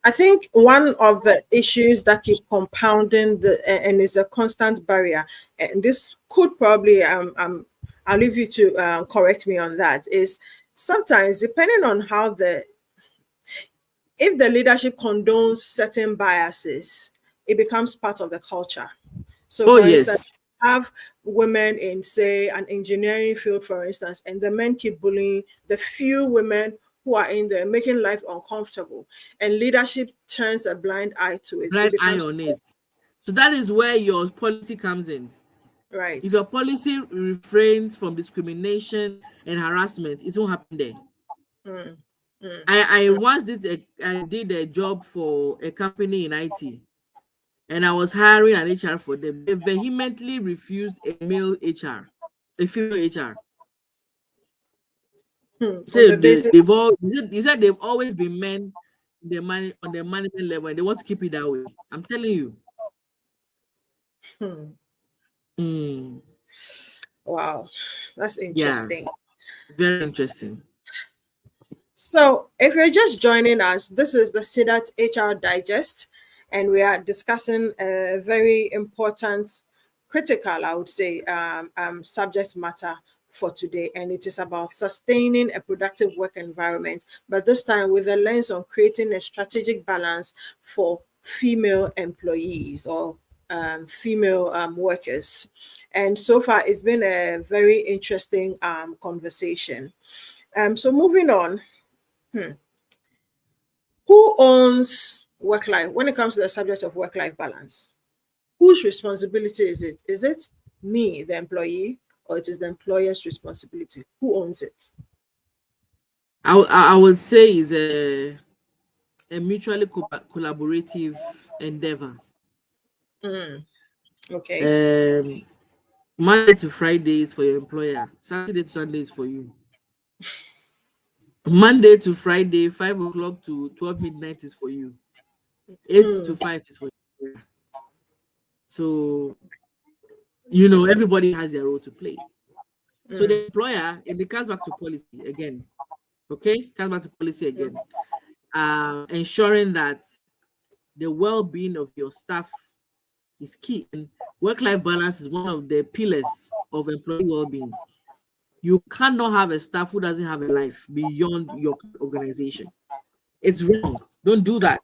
I think one of the issues that keep compounding and is a constant barrier, and this could probably I'll leave you to correct me on that, is sometimes depending on how if the leadership condones certain biases, it becomes part of the culture. So for instance, have women in, say, an engineering field, for instance, and the men keep bullying the few women who are in there, making life uncomfortable, and leadership turns a blind eye to it. Blind eye on it. So that is where your policy comes in. Right. If your policy refrains from discrimination and harassment, it won't happen there. I once did a job for a company in IT, and I was hiring an HR for them. They vehemently refused a male HR, a female HR. So he said they've always been men on the management level, and they want to keep it that way. I'm telling you. Wow, that's interesting. Yeah, very interesting. So, if you're just joining us, this is the SIDAT HR Digest, and we are discussing a very important, critical, I would say, subject matter for today, and it is about sustaining a productive work environment, but this time with a lens on creating a strategic balance for female employees or female workers. And so far, it's been a very interesting conversation. So moving on, who owns work life when it comes to the subject of work life balance? Whose responsibility is it? Is it me, the employee, or it is the employer's responsibility? Who owns it? I would say is a mutually collaborative endeavor. Okay. Monday to Friday is for your employer. Saturday to Sunday is for you. Monday to Friday, 5 o'clock to 12 midnight is for you. 8 to 5 is for you. So, everybody has their role to play. So the employer, and it comes back to policy again. Okay, comes back to policy again. Ensuring that the well-being of your staff is key. And work-life balance is one of the pillars of employee well-being. You cannot have a staff who doesn't have a life beyond your organization. It's wrong. Don't do that.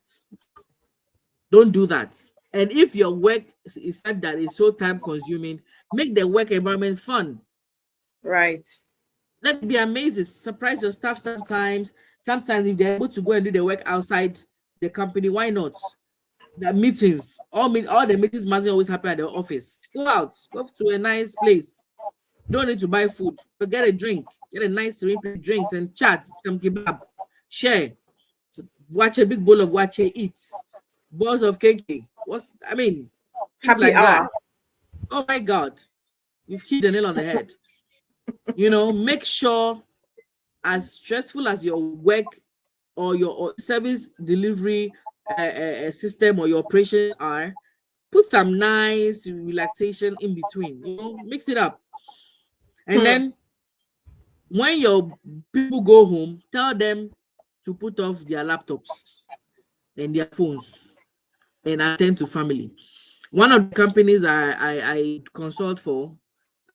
Don't do that. And if your work is said that it's so time-consuming, make the work environment fun. Right. Let it be amazing. Surprise your staff sometimes. Sometimes if they're able to go and do the work outside the company, why not? The meetings, all the meetings must always happen at the office. Go out, go to a nice place. Don't need to buy food, but get a drink, get a nice drinks and chat, some kebab, share, watch a big bowl of wache, eat, balls of cake. Happy like hour. that. Oh my God, you've hit the nail on the head. Make sure, as stressful as your work or your service delivery system or your operations are, put some nice relaxation in between. Mix it up. And then when your people go home, tell them to put off their laptops and their phones and attend to family. One of the companies I consult for,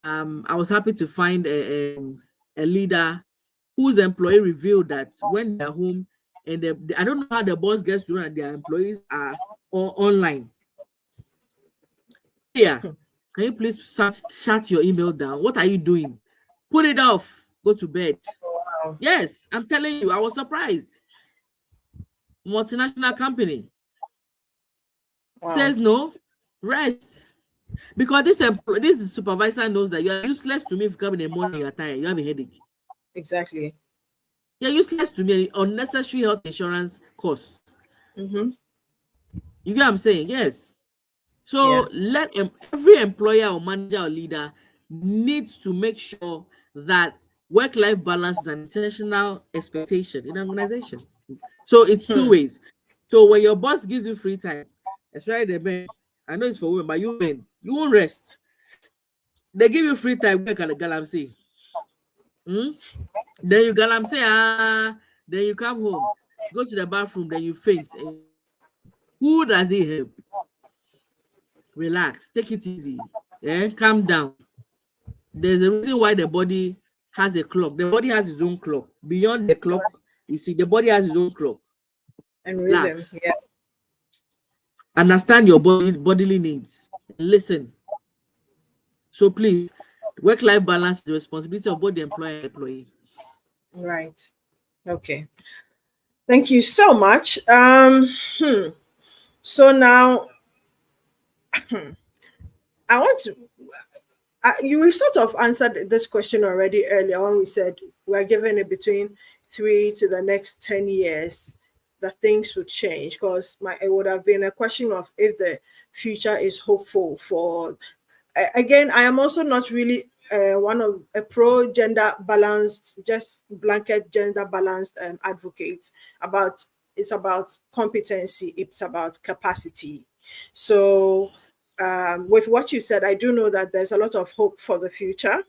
I was happy to find a leader whose employee revealed that when they're home, and I don't know how the boss gets to know that their employees are online. Yeah, can you please shut your email down? What are you doing? Put it off. Go to bed. Wow. Yes, I'm telling you, I was surprised. Multinational company says no, rest. Because this supervisor knows that you're useless to me if you come in the morning, you're tired, you have a headache. Exactly. You're useless to me, unnecessary health insurance costs. You get what I'm saying? Yes. So let every employer or manager or leader needs to make sure that work-life balance is an intentional expectation in an organization. So it's two ways. So when your boss gives you free time, especially the men, I know it's for women, but you men, you won't rest. They give you free time, work at the galamsey. Then you galamsey, then you come home, go to the bathroom, then you faint. Who does it help? Relax, take it easy, calm down. There's a reason why the body has a clock. The body has its own clock. Beyond the clock, you see, the body has its own clock. And rhythm. Yeah. Understand your bodily needs. Listen. So please, work-life balance is the responsibility of both the employer and employee. Right. Okay. Thank you so much. So now, I want to. We've sort of answered this question already earlier when we said we're given it between 3 to the next 10 years that things would change, because it would have been a question of if the future is hopeful for. Again, I am also not really one of a pro gender balanced, just blanket gender balanced advocate. It's about competency, it's about capacity. So with what you said, I do know that there's a lot of hope for the future.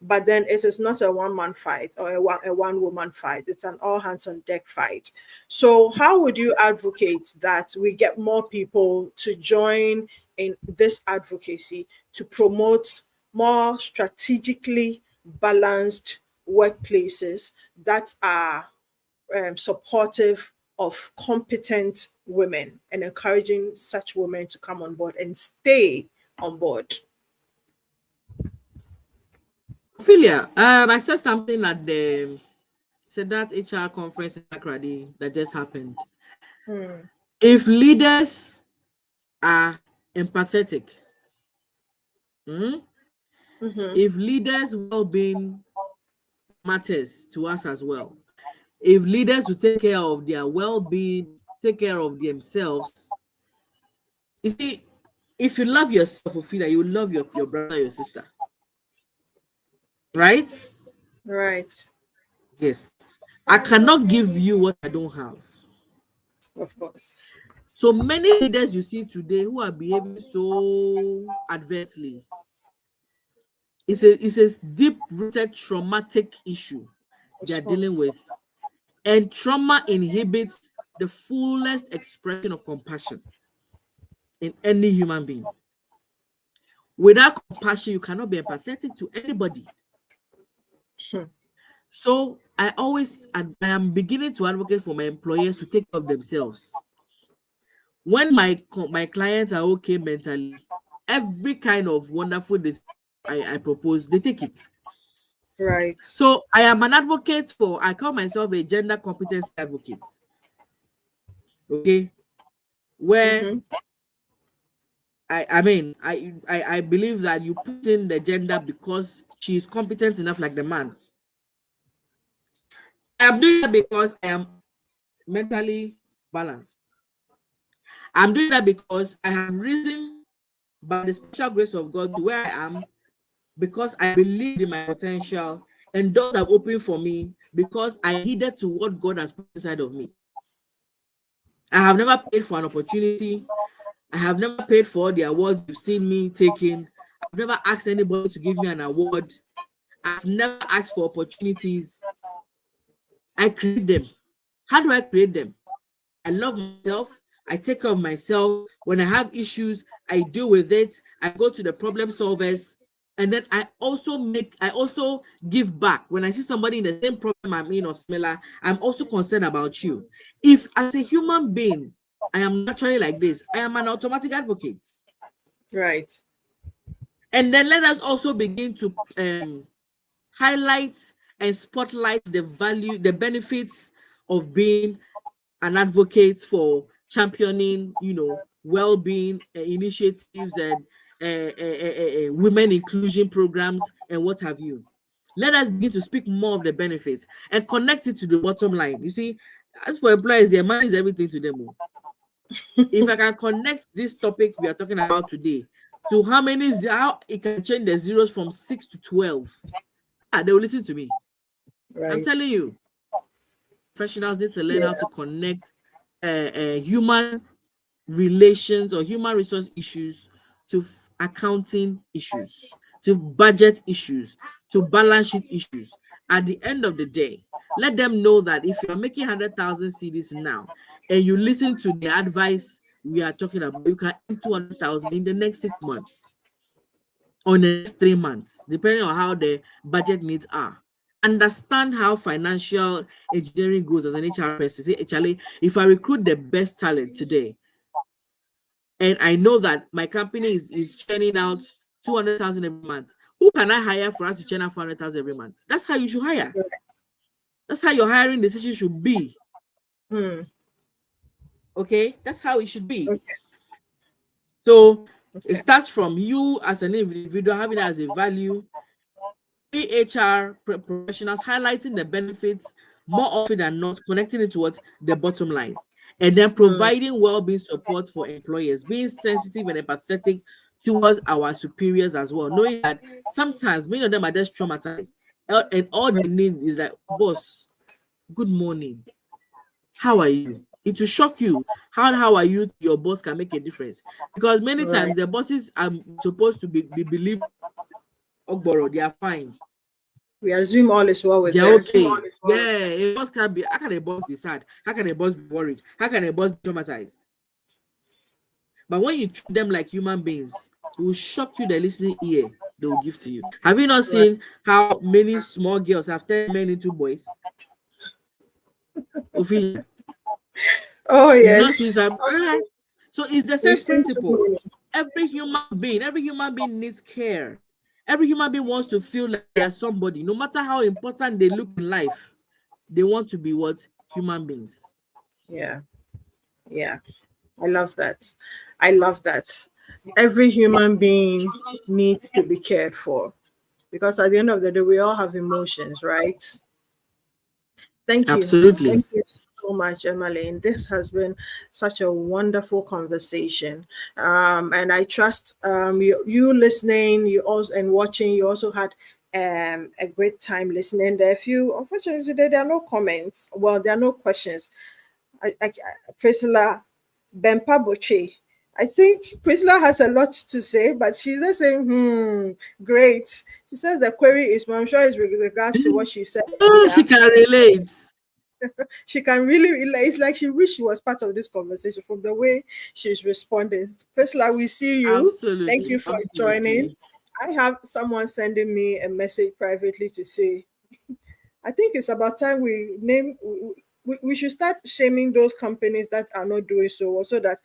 but then it is not a one-man fight or a one-woman fight. It's an all-hands-on-deck fight. So how would you advocate that we get more people to join in this advocacy to promote more strategically balanced workplaces that are supportive of competent women and encouraging such women to come on board and stay on board? Ophelia, I said something at the that HR conference in Accra that just happened. If leaders are empathetic, if leaders' well-being matters to us as well, if leaders will take care of their well-being, take care of themselves, you see, if you love yourself, Ophelia, you love your brother, your sister. Right? Right. Yes. I cannot give you what I don't have. Of course. So many leaders you see today who are behaving so adversely, it's a deep-rooted traumatic issue they're dealing with. And trauma inhibits the fullest expression of compassion in any human being. Without compassion, you cannot be empathetic to anybody. So I am beginning to advocate for my employers to take care of themselves. When my clients are okay mentally, every kind of wonderful I propose, they take it. Right. So I am an advocate I call myself a gender competence advocate. Okay. Where I believe that you put in the gender because she is competent enough like the man. I am doing that because I am mentally balanced. I'm doing that because I have risen by the special grace of God to where I am because I believed in my potential, and doors have opened for me because I heeded to what God has put inside of me. I have never paid for an opportunity. I have never paid for the awards you've seen me taking. I've never asked anybody to give me an award. I've never asked for opportunities. I create them. How do I create them? I love myself. I take care of myself. When I have issues, I deal with it. I go to the problem solvers. And then I also give back. When I see somebody in the same problem I'm in or similar, I'm also concerned about you. If as a human being, I am naturally like this, I am an automatic advocate. Right. And then let us also begin to highlight and spotlight the value, the benefits of being an advocate for championing, well-being initiatives and women inclusion programs and what have you. Let us begin to speak more of the benefits and connect it to the bottom line. You see, as for employers, their money is everything to them. If I can connect this topic we are talking about today to how it can change the zeros from 6 to 12, they will listen to me. Right. I'm telling you, professionals need to learn how to connect human relations or human resource issues to accounting issues, to budget issues, to balance sheet issues. At the end of the day, let them know that if you're making 100,000 cedis now and you listen to the advice we are talking about, you can earn 200,000 in the next 6 months or in the next 3 months, depending on how the budget needs are. Understand how financial engineering goes as an HR person. Say, actually, if I recruit the best talent today, and I know that my company is churning out 200,000 every month, who can I hire for us to churn out 400,000 every month? That's how you should hire. That's how your hiring decision should be. Okay, that's how it should be. Okay. So it starts from you as an individual having it as a value. HR professionals highlighting the benefits more often than not, connecting it towards the bottom line, and then providing well-being support for employers, being sensitive and empathetic towards our superiors as well, knowing that sometimes many of them are just traumatized, and all they need is like, boss, good morning, how are you? It will shock you how are you, your boss can make a difference, because many times the bosses are supposed to be believed, Ogboro, they are fine. We assume all is well with They're them. okay. Yeah, a boss can't be. How can a boss be sad? How can a boss be worried? How can a boss be traumatized? But when you treat them like human beings, it will shock you the listening ear they will give to you. Have you not Right. seen how many small girls have turned men into boys? Ophelia, Oh you've not seen yes. some. So it's the We've same seen so principle. many. Every human being needs care. Every human being wants to feel like they are somebody, no matter how important they look in life. They want to be what? Human beings. Yeah. Yeah. I love that. I love that. Every human being needs to be cared for because at the end of the day, we all have emotions, right? Thank you. Absolutely. Thank you so much, Emmeline. This has been such a wonderful conversation. And I trust you listening, you also and watching, you also had a great time listening. There are a few, unfortunately, today there are no comments. Well, there are no questions. Priscilla Bempa Boche. I think Priscilla has a lot to say, but she's just saying, great. She says the query is, well, I'm sure it's with regards to what she said Oh, she earlier. can relate. She can really relate. It's like she wish she was part of this conversation from the way she's responding. Priscilla, we see you. Thank you Absolutely. for joining. Absolutely. I have someone sending me a message privately to say, I think it's about time we should start shaming those companies that are not doing so well so that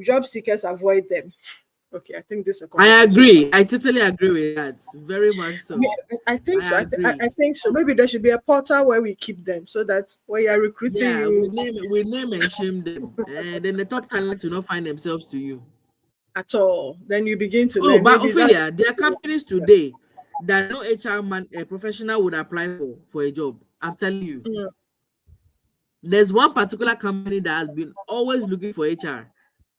job seekers avoid them. Okay, I think this is a I conversation for. agree. I totally agree with that. Very much so. I think so. I agree. I think so. Maybe there should be a portal where we keep them so that when you're recruiting Yeah, you we name and shame them. And then the top talents will not find themselves to you. at all, then you begin to Oh, learn. but Maybe that. Ophelia, there are companies Yeah. today that no HR man, a professional would apply for a job. I'm telling you. Mm. There's one particular company that has been always looking for HR.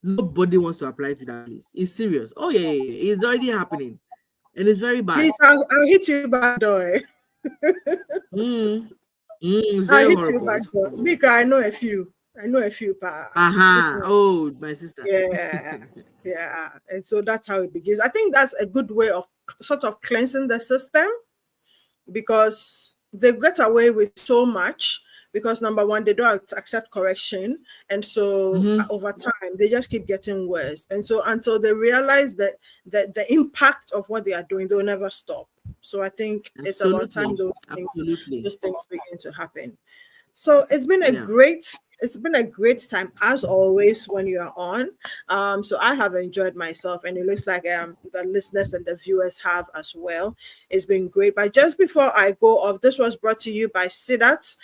Nobody wants to apply to that place. It's serious. Oh, yeah. It's already happening. And it's very bad. Please, I'll hit you back door. Mm, it's I'll very hit you horrible. back It's door. horrible. Mika, I know a few. I know a few, pa. Oh, my sister. Yeah, yeah. And so that's how it begins. I think that's a good way of sort of cleansing the system because they get away with so much because number one, they don't accept correction. And so Mhm. over time, they just keep getting worse. And so until they realize that the impact of what they are doing, they'll never stop. So I think it's about time Absolutely. Absolutely. those things begin to happen. So Yeah. it's been a great time as always when you are on. So I have enjoyed myself, and it looks like the listeners and the viewers have as well. It's been great. But just before I go off, this was brought to you by Sidat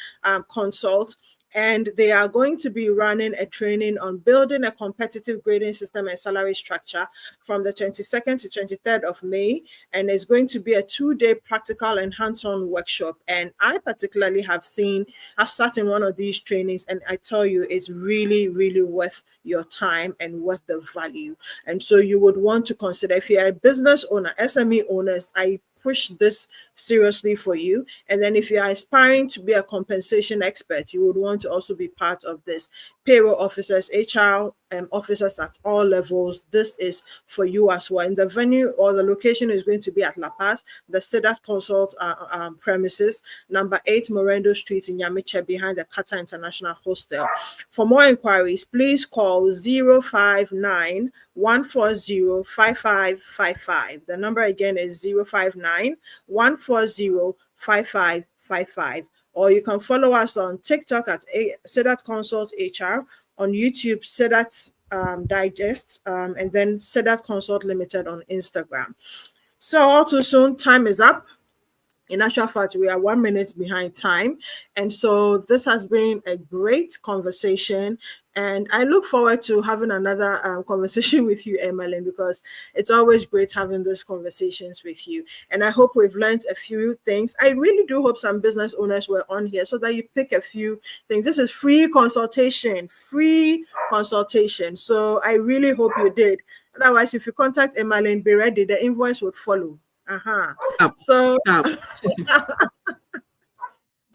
Consult. And they are going to be running a training on building a competitive grading system and salary structure from the 22nd to 23rd of May. And it's going to be a 2-day practical and hands-on workshop. And I particularly I've sat in one of these trainings, and I tell you, it's really, really worth your time and worth the value. And so you would want to consider, if you're a business owner, SME owners, I push this seriously for you. And then if you are aspiring to be a compensation expert, you would want to also be part of this. Payroll officers, HR officers at all levels, this is for you as well. And the venue or the location is going to be at La Paz, the Sedat Consult premises, number 8 Morendo Street in Yamiche, behind the Qatar International Hostel. For more inquiries, please call 059 140 5555. The number again is 059 140 5555. Or you can follow us on TikTok at Sedat Consult HR, on YouTube, Sedat Digest, and then Sedat Consult Limited on Instagram. So all too soon, time is up. In actual fact, we are 1 minute behind time. And so this has been a great conversation. And I look forward to having another conversation with you, Emmeline, because it's always great having these conversations with you. And I hope we've learned a few things. I really do hope some business owners were on here so that you pick a few things. This is free consultation, free consultation. So I really hope you did. Otherwise, if you contact Emmeline, be ready, the invoice would follow. Up, So up.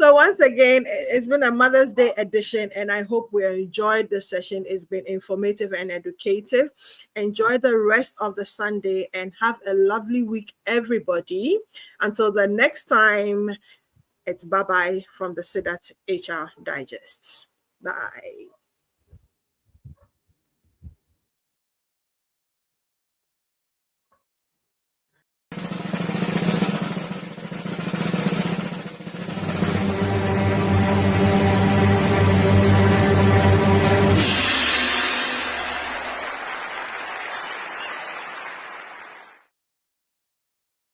So once again, it's been a Mother's Day edition, and I hope we enjoyed this session. It's been informative and educative. Enjoy the rest of the Sunday and have a lovely week, everybody. Until the next time, it's bye-bye from the SIDAT HR Digest. Bye.